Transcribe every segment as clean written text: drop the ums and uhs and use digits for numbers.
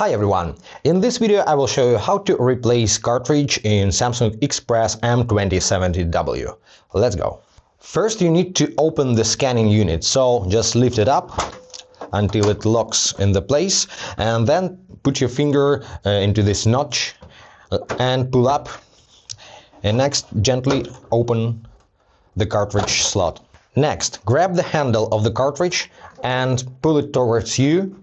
Hi everyone! In this video I will show you how to replace cartridge in Samsung Xpress M2070W. Let's go! First you need to open the scanning unit, so just lift it up until it locks in the place and then put your finger into this notch and pull up, and next gently open the cartridge slot. Next, grab the handle of the cartridge and pull it towards you,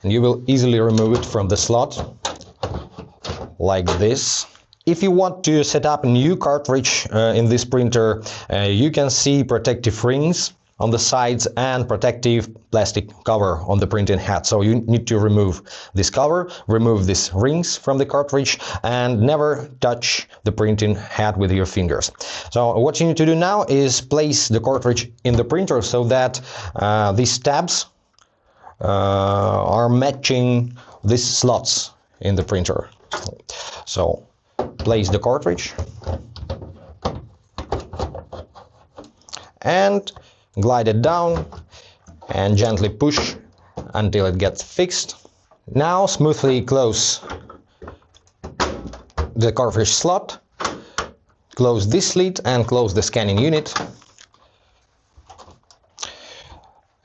and you will easily remove it from the slot, like this. If you want to set up a new cartridge in this printer, you can see protective rings on the sides and protective plastic cover on the printing head. So you need to remove this cover, remove these rings from the cartridge, and never touch the printing head with your fingers. So what you need to do now is place the cartridge in the printer so that these tabs are matching these slots in the printer. So place the cartridge and glide it down and gently push until it gets fixed. Now smoothly close the cartridge slot, close this lid and close the scanning unit,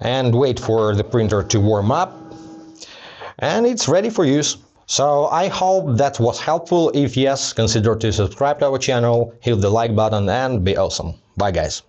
and wait for the printer to warm up, and it's ready for use. So I hope that was helpful. If yes, consider to subscribe to our channel, hit the like button and be awesome. Bye guys!